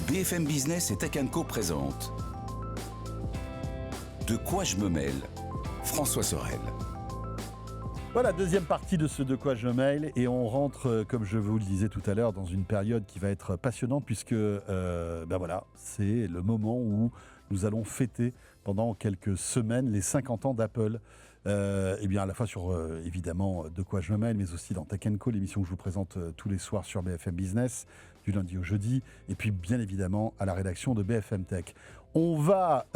BFM Business et Tech & Co présente De quoi je me mêle, François Sorel. Voilà, deuxième partie de ce De quoi je me mêle, et on rentre, comme je vous le disais tout à l'heure, dans une période qui va être passionnante puisque c'est le moment où nous allons fêter pendant quelques semaines les 50 ans d'Apple. Et bien à la fois sur évidemment De quoi je me mêle, mais aussi dans Tech & Co, l'émission que je vous présente tous les soirs sur BFM Business, du lundi au jeudi, et puis bien évidemment à la rédaction de BFM Tech. On va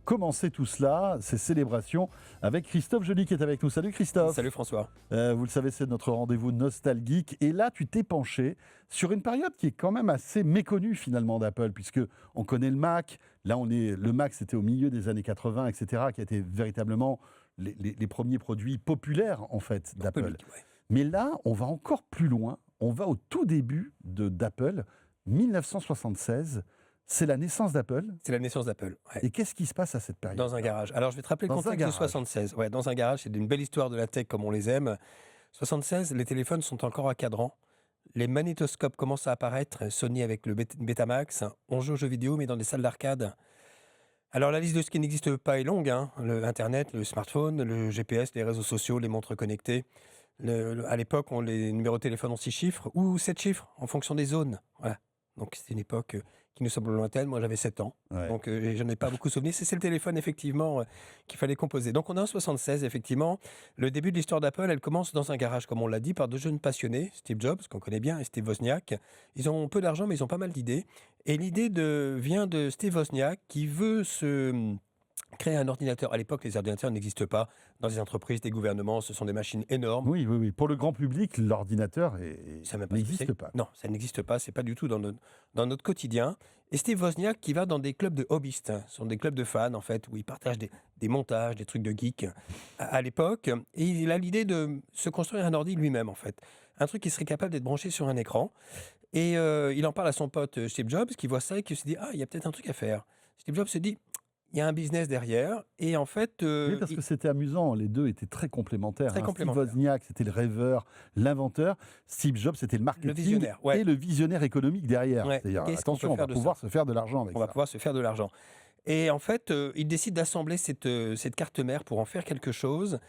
commencer tout cela, ces célébrations, avec Christophe Joly qui est avec nous. Salut Christophe. Salut François. Vous le savez, c'est notre rendez-vous nostalgique. Et là, tu t'es penché sur une période qui est quand même assez méconnue finalement d'Apple, puisque on connaît le Mac. Là, le Mac, c'était au milieu des années 80, etc., qui a été véritablement les premiers produits populaires en fait d'Apple. Public, ouais. Mais là, on va encore plus loin. On va au tout début d'Apple, 1976. C'est la naissance d'Apple. C'est la naissance d'Apple. Ouais. Et qu'est-ce qui se passe à cette période? Dans un garage. Alors, je vais te rappeler le contexte de 76. Ouais, dans un garage, c'est une belle histoire de la tech comme on les aime. 76, les téléphones sont encore à cadran. Les magnétoscopes commencent à apparaître. Sony avec le Betamax. On joue aux jeux vidéo, mais dans des salles d'arcade. Alors, la liste de ce qui n'existe pas est longue. Internet, le smartphone, le GPS, les réseaux sociaux, les montres connectées. À l'époque, les numéros de téléphone ont 6 chiffres ou 7 chiffres en fonction des zones. Voilà. Donc, c'était une époque qui nous semble lointaine. Moi, j'avais 7 ans. Ouais. Donc, je n'en ai pas beaucoup souvenir. C'est le téléphone, effectivement, qu'il fallait composer. Donc, on est en 76, effectivement. Le début de l'histoire d'Apple, elle commence dans un garage, comme on l'a dit, par deux jeunes passionnés, Steve Jobs, qu'on connaît bien, et Steve Wozniak. Ils ont peu d'argent, mais ils ont pas mal d'idées. Et l'idée vient de Steve Wozniak, qui veut créer un ordinateur. À l'époque, les ordinateurs n'existent pas dans les entreprises, des gouvernements. Ce sont des machines énormes. Oui. Pour le grand public, l'ordinateur n'existe pas. Non, ça n'existe pas. C'est pas du tout dans notre quotidien. Et Steve Wozniak qui va dans des clubs de hobbyistes. Ce sont des clubs de fans, en fait, où ils partagent des montages, des trucs de geeks à l'époque. Et il a l'idée de se construire un ordi lui-même, en fait. Un truc qui serait capable d'être branché sur un écran. Et il en parle à son pote Steve Jobs, qui voit ça et qui se dit « Ah, il y a peut-être un truc à faire ». Steve Jobs se dit « Il y a un business derrière, et en fait... oui, parce que c'était amusant, les deux étaient très complémentaires. Steve Wozniak, c'était le rêveur, l'inventeur. Steve Jobs, c'était le marketing, le visionnaire, ouais. Et le visionnaire économique derrière. Ouais. C'est-à-dire, attention, on va pouvoir se faire de l'argent avec ça. On va pouvoir se faire de l'argent. Et en fait, il décide d'assembler cette carte mère pour en faire quelque chose,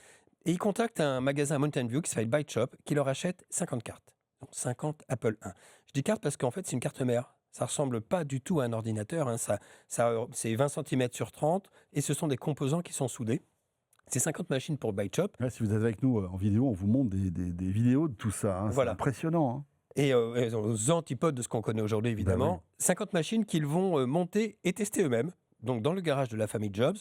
et il contacte un magasin à Mountain View qui s'appelle Byte Shop, qui leur achète 50 cartes. Donc 50 Apple I. Je dis carte parce qu'en fait, c'est une carte mère. Ça ressemble pas du tout à un ordinateur. C'est 20 cm sur 30 et ce sont des composants qui sont soudés. C'est 50 machines pour Byte Shop. Ouais, si vous êtes avec nous en vidéo, on vous montre des vidéos de tout ça. Voilà. C'est impressionnant. Et aux antipodes de ce qu'on connaît aujourd'hui, évidemment. Oui. 50 machines qu'ils vont monter et tester eux-mêmes, donc dans le garage de la famille Jobs.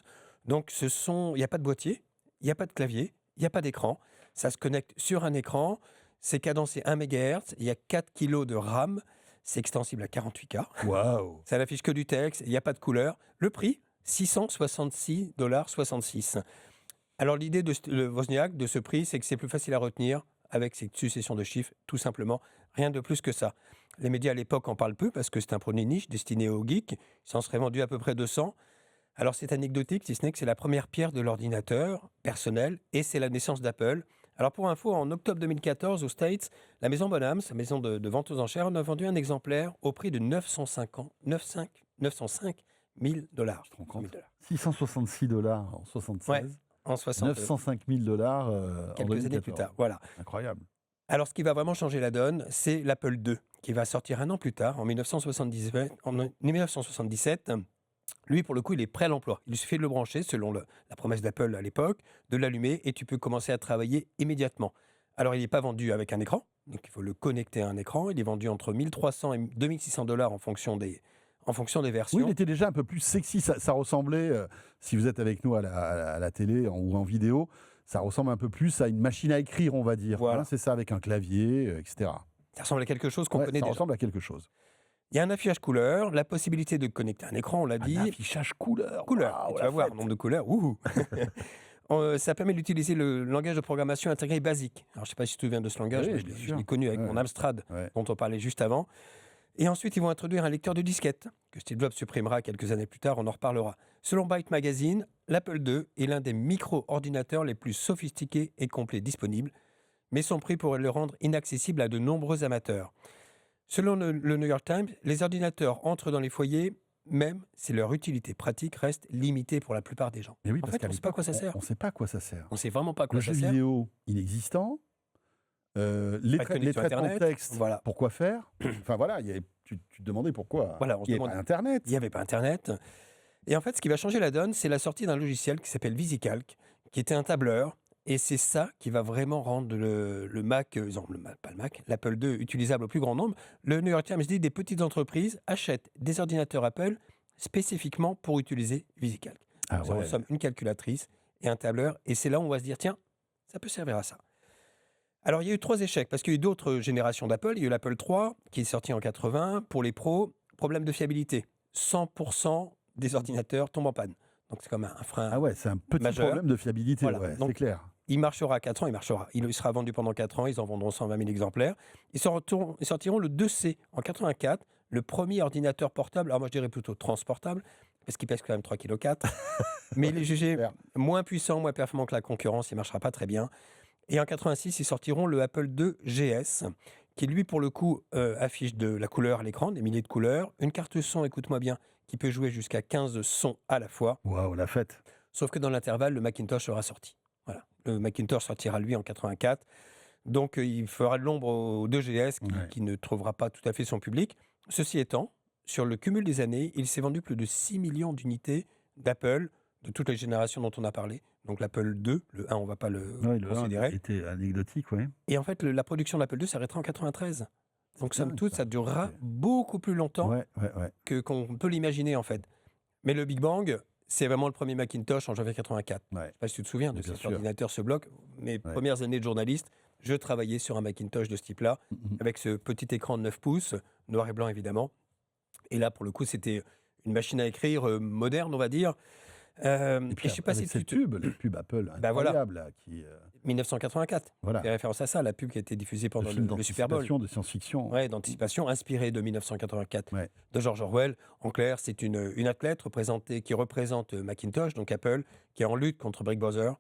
Donc il n'y a pas de boîtier, il n'y a pas de clavier, il n'y a pas d'écran. Ça se connecte sur un écran. C'est cadencé 1 MHz. Il y a 4 kg de RAM. C'est extensible à 48K. Waouh! Ça n'affiche que du texte, il n'y a pas de couleur. Le prix, $666,66. Alors l'idée de Wozniak, de ce prix, c'est que c'est plus facile à retenir avec cette succession de chiffres, tout simplement. Rien de plus que ça. Les médias à l'époque en parlent peu parce que c'est un produit niche destiné aux geeks. Il s'en serait vendu à peu près 200. Alors c'est anecdotique, si ce n'est que c'est la première pierre de l'ordinateur personnel et c'est la naissance d'Apple. Alors pour info, en octobre 2014, aux States, la maison Bonhams, sa maison de vente aux enchères, en a vendu un exemplaire au prix de $905 000. Je te rends compte. $666 en 76. Ouais, en 60. $905 000 en quelques années plus tard. Voilà. Incroyable. Alors ce qui va vraiment changer la donne, c'est l'Apple II, qui va sortir un an plus tard, en 1977. Lui, pour le coup, il est prêt à l'emploi. Il suffit de le brancher, selon la promesse d'Apple à l'époque, de l'allumer et tu peux commencer à travailler immédiatement. Alors, il n'est pas vendu avec un écran, donc il faut le connecter à un écran. Il est vendu entre $1,300 et $2,600 en fonction des versions. Oui, il était déjà un peu plus sexy. Ça ressemblait, si vous êtes avec nous à la télé ou en vidéo, ça ressemble un peu plus à une machine à écrire, on va dire. Voilà. C'est ça, avec un clavier, etc. Ça ressemble à quelque chose qu'on connaît déjà. Ça ressemble à quelque chose. Il y a un affichage couleur, la possibilité de connecter un écran, on l'a dit. Un affichage couleur. Couleur. Wow, tu vas voir le nombre de couleurs. Ça permet d'utiliser le langage de programmation intégré basique. Alors, je ne sais pas si tu te souviens de ce langage, oui, mais je l'ai connu avec mon Amstrad, dont on parlait juste avant. Et ensuite, ils vont introduire un lecteur de disquette, que Steve Jobs supprimera quelques années plus tard, on en reparlera. Selon Byte Magazine, l'Apple II est l'un des micro-ordinateurs les plus sophistiqués et complets disponibles, mais son prix pourrait le rendre inaccessible à de nombreux amateurs. Selon le New York Times, les ordinateurs entrent dans les foyers même si leur utilité pratique reste limitée pour la plupart des gens. Mais oui, En parce fait, qu'à on ne sait pas à l'époque, quoi ça sert. on ne sait pas à quoi ça sert. On ne sait vraiment pas à quoi Le ça jeu sert. vidéo inexistant, les Pas de les connexion traitements de Internet, texte, voilà. pourquoi faire? Enfin voilà, tu te demandais pourquoi. Voilà, on se Il n'y avait demande- pas Internet. Il n'y avait pas Internet. Et en fait, ce qui va changer la donne, c'est la sortie d'un logiciel qui s'appelle VisiCalc, qui était un tableur. Et c'est ça qui va vraiment rendre le Mac, pas le Mac, l'Apple II utilisable au plus grand nombre. Le New York Times dit des petites entreprises achètent des ordinateurs Apple spécifiquement pour utiliser VisiCalc. Ah Donc, ça ouais. ressemble à une calculatrice et un tableur. Et c'est là où on va se dire, tiens, ça peut servir à ça. Alors, il y a eu 3 échecs, parce qu'il y a eu d'autres générations d'Apple. Il y a eu l'Apple III, qui est sorti en 80. Pour les pros, problème de fiabilité. 100% des ordinateurs tombent en panne. Donc, c'est comme un frein. Ah ouais, c'est un petit majeur. problème de fiabilité, Voilà. ouais, Donc, c'est clair. Il marchera à 4 ans, il marchera. Il sera vendu pendant 4 ans, ils en vendront 120 000 exemplaires. Ils sortiront le 2C en 84, le premier ordinateur portable, alors moi je dirais plutôt transportable, parce qu'il pèse quand même 3,4 kg, mais il est jugé super. moins puissant, moins performant que la concurrence, il ne marchera pas très bien. Et en 86, ils sortiront le Apple II GS, qui lui pour le coup affiche de la couleur à l'écran, des milliers de couleurs, une carte son, écoute-moi bien, qui peut jouer jusqu'à 15 sons à la fois. Waouh, la fête. Sauf que dans l'intervalle, le Macintosh sera sorti. Voilà. Le Macintosh sortira, lui, en 84. Donc, il fera de l'ombre au 2GS qui ne trouvera pas tout à fait son public. Ceci étant, sur le cumul des années, il s'est vendu plus de 6 millions d'unités d'Apple, de toutes les générations dont on a parlé. Donc, l'Apple II, le 1, on ne va pas le considérer. Était anecdotique, oui. Et en fait, la production de l'Apple II s'arrêtera en 93. Donc, somme dingue, toute, ça durera beaucoup plus longtemps Ouais. qu'on peut l'imaginer, en fait. Mais le Big Bang, c'est vraiment le premier Macintosh en janvier 84. Ouais. Je ne sais pas si tu te souviens de Bien cet sûr. ordinateur, ce bloc. Mes premières années de journaliste, je travaillais sur un Macintosh de ce type-là, avec ce petit écran de 9 pouces, noir et blanc évidemment. Et là, pour le coup, c'était une machine à écrire moderne, on va dire. Et puis, je sais pas avec si cette pub, les pubs Apple Bah voilà. incroyables, là, qui... 1984, voilà. fait référence à ça, la pub qui a été diffusée pendant film le Super Bowl. d'anticipation, de science-fiction. Ouais, d'anticipation, inspirée de 1984 Ouais. de George Orwell. En clair, c'est une athlète qui représente Macintosh, donc Apple, qui est en lutte contre Brick Brother,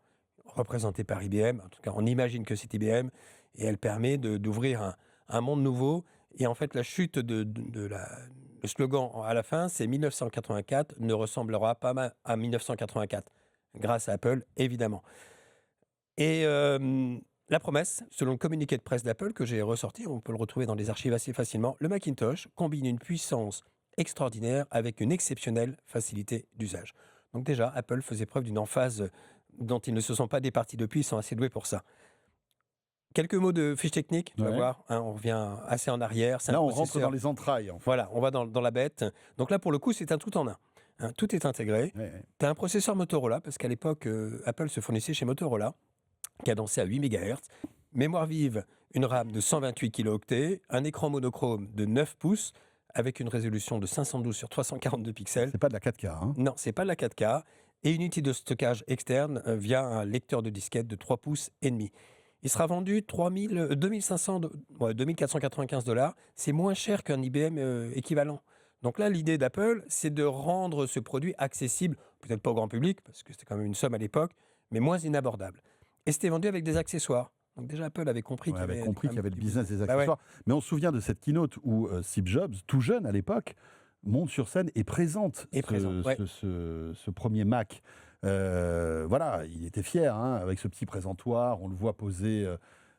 représentée par IBM. En tout cas, on imagine que c'est IBM, et elle permet d'ouvrir un monde nouveau. Et en fait, la chute le slogan à la fin, c'est 1984 ne ressemblera pas à 1984, grâce à Apple, évidemment. Et la promesse, selon le communiqué de presse d'Apple que j'ai ressorti, on peut le retrouver dans les archives assez facilement, le Macintosh combine une puissance extraordinaire avec une exceptionnelle facilité d'usage. Donc déjà, Apple faisait preuve d'une emphase dont ils ne se sont pas départis depuis, ils sont assez doués pour ça. Quelques mots de fiche technique, tu vas voir, hein, on revient assez en arrière. Là, on rentre dans les entrailles, en fait. Voilà, on va dans la bête. Donc là, pour le coup, c'est un tout en un. Hein, tout est intégré. Ouais. Tu as un processeur Motorola, parce qu'à l'époque, Apple se fournissait chez Motorola, cadencé à 8 MHz, mémoire vive, une RAM de 128 kilo-octets, un écran monochrome de 9 pouces, avec une résolution de 512 sur 342 pixels. C'est pas de la 4K, hein. Non, c'est pas de la 4K. Et une unité de stockage externe via un lecteur de disquette de 3 pouces et demi. Il sera vendu 2495 $. C'est moins cher qu'un IBM équivalent. Donc là, l'idée d'Apple, c'est de rendre ce produit accessible, peut-être pas au grand public, parce que c'était quand même une somme à l'époque, mais moins inabordable. Et c'était vendu avec des accessoires. Donc déjà, Apple avait compris qu'il y avait le business des Bah ouais. accessoires. Mais on se souvient de cette keynote où Steve Jobs, tout jeune à l'époque, monte sur scène et présente ce premier Mac. Voilà, il était fier, hein, avec ce petit présentoir. On le voit poser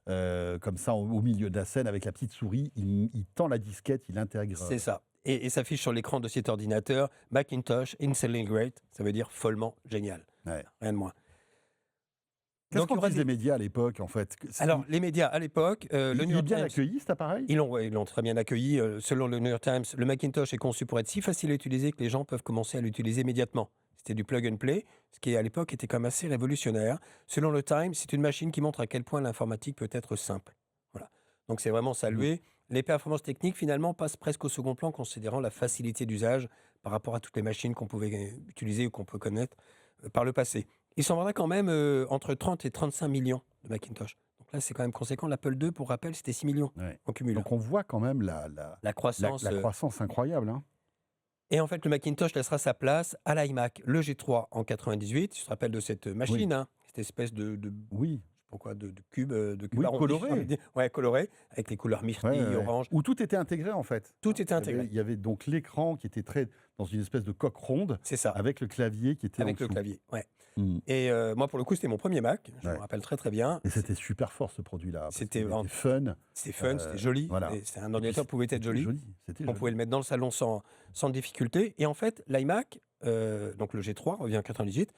comme ça au milieu de la scène avec la petite souris. Il tend la disquette, il intègre. C'est ça. Et s'affiche sur l'écran de cet ordinateur Macintosh Insanely Great. Ça veut dire follement génial. Ouais. Rien de moins. Qu'est-ce Donc, il y qu'on aura disent des médias à l'époque, en fait? Alors, les médias, à l'époque, le New il est York bien Times, accueilli, cet appareil? ils l'ont très bien accueilli. Selon le New York Times, le Macintosh est conçu pour être si facile à utiliser que les gens peuvent commencer à l'utiliser immédiatement. C'était du plug and play, ce qui à l'époque était quand même assez révolutionnaire. Selon le Times, c'est une machine qui montre à quel point l'informatique peut être simple. Voilà. Donc c'est vraiment salué. Les performances techniques, finalement, passent presque au second plan, considérant la facilité d'usage par rapport à toutes les machines qu'on pouvait utiliser ou qu'on peut connaître par le passé. Il s'en vendra quand même entre 30 et 35 millions de Macintosh. Donc là, c'est quand même conséquent. L'Apple II, pour rappel, c'était 6 millions en cumul. Donc on voit quand même la croissance. la croissance incroyable. Hein. Et en fait, le Macintosh laissera sa place à l'iMac, le G3 en 98. Tu te rappelles de cette machine, hein, cette espèce de Oui. pourquoi, de cubes Oui, arrondis, colorés. j'ai envie de dire. Ouais, colorés, avec les couleurs myrtille, orange. Où tout était intégré en fait. Tout était intégré. Il y avait donc l'écran qui était très dans une espèce de coque ronde C'est ça, avec le clavier qui était avec en le dessous. clavier. Ouais. Mm. Et moi, pour le coup, c'était mon premier Mac. Je Ouais. me rappelle très très bien. Et c'était super fort ce produit-là. parce C'était qu'il était vraiment- fun. C'était fun, c'était joli. voilà. Et c'était un ordinateur pouvait être C'était joli. C'était On joli. pouvait le mettre dans le salon sans difficulté. Et en fait, l'iMac, donc le G3, revient en 98,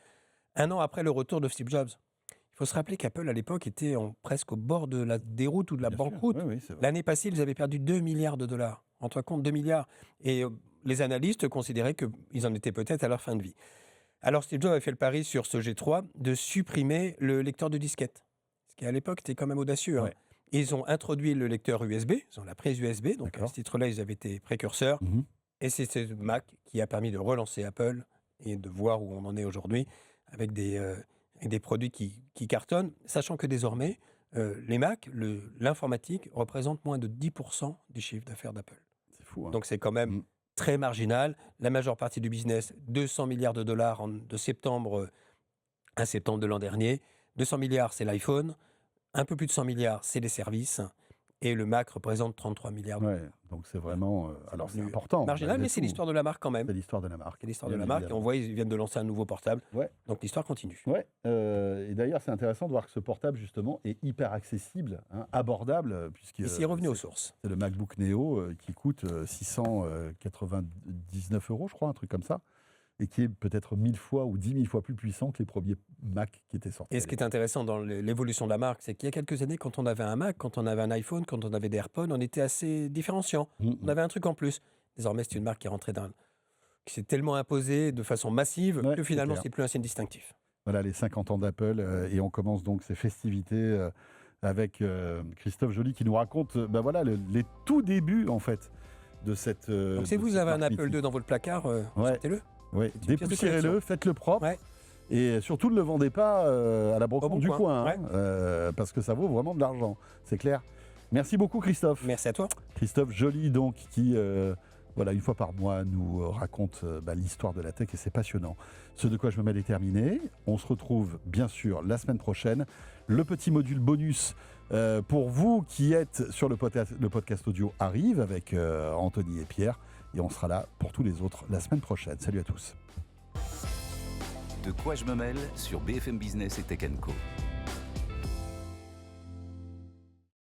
un an après le retour de Steve Jobs. Il faut se rappeler qu'Apple, à l'époque, était presque au bord de la déroute ou de la Bien sûr. banqueroute. Oui, c'est vrai. L'année passée, ils avaient perdu 2 milliards de dollars. Rends-toi compte, 2 milliards. Et les analystes considéraient qu'ils en étaient peut-être à leur fin de vie. Alors Steve Jobs avait fait le pari sur ce G3 de supprimer le lecteur de disquette. Ce qui, à l'époque, était quand même audacieux. Hein. Ouais. Ils ont introduit le lecteur USB, ils ont la prise USB. Donc à D'accord. ce titre-là, ils avaient été précurseurs. Mhm. Et c'est ce Mac qui a permis de relancer Apple et de voir où on en est aujourd'hui avec des produits qui cartonnent, sachant que désormais, les Mac, l'informatique, représente moins de 10% du chiffre d'affaires d'Apple. C'est fou. Hein. Donc c'est quand même Mm. très marginal. La majeure partie du business, 200 milliards de dollars de septembre à septembre de l'an dernier. 200 milliards, c'est l'iPhone. Un peu plus de 100 milliards, c'est les services. Et le Mac représente 33 milliards. Ouais, donc c'est vraiment. Alors c'est devenu important. Marginal, malgré mais c'est tout. l'histoire de la marque quand même. C'est l'histoire de la marque. C'est l'histoire de Bien la marque. Et évidemment. on voit, ils viennent de lancer un nouveau portable. Ouais. Donc l'histoire continue. Ouais, et d'ailleurs, c'est intéressant de voir que ce portable, justement, est hyper accessible, hein, abordable, puisque Ici, revenu aux sources. c'est le MacBook Neo qui coûte 699 €, je crois, un truc comme ça, et qui est peut-être 1000 fois ou 10 000 fois plus puissant que les premiers Mac qui étaient sortis. Et ce qui est intéressant dans l'évolution de la marque, c'est qu'il y a quelques années, quand on avait un Mac, quand on avait un iPhone, quand on avait des AirPods, on était assez différenciant. On avait un truc en plus. Désormais, c'est une marque qui est rentrée qui s'est tellement imposée de façon massive Ouais, que c'est finalement, clair. c'est plus un signe distinctif. Voilà, les 50 ans d'Apple, et on commence donc ces festivités avec Christophe Joly qui nous raconte voilà, les tout débuts, en fait, de cette. Donc, si vous avez un Apple II dans votre placard, Ouais. sortez-le. Ouais, C'est une pièce de dépoussiérez-le, collection. faites-le propre. Ouais. Et surtout, ne le vendez pas à la brocante Bon du coin, coin, hein, ouais. parce que ça vaut vraiment de l'argent, c'est clair. Merci beaucoup, Christophe. Merci à toi. Christophe Joly, donc, qui, voilà, une fois par mois, nous raconte l'histoire de la tech, et c'est passionnant. Ce de quoi je me mêle est terminé. On se retrouve, bien sûr, la semaine prochaine. Le petit module bonus pour vous qui êtes sur le podcast audio arrive avec Anthony et Pierre. Et on sera là pour tous les autres la semaine prochaine. Salut à tous. De quoi je me mêle sur BFM Business et Tech & Co.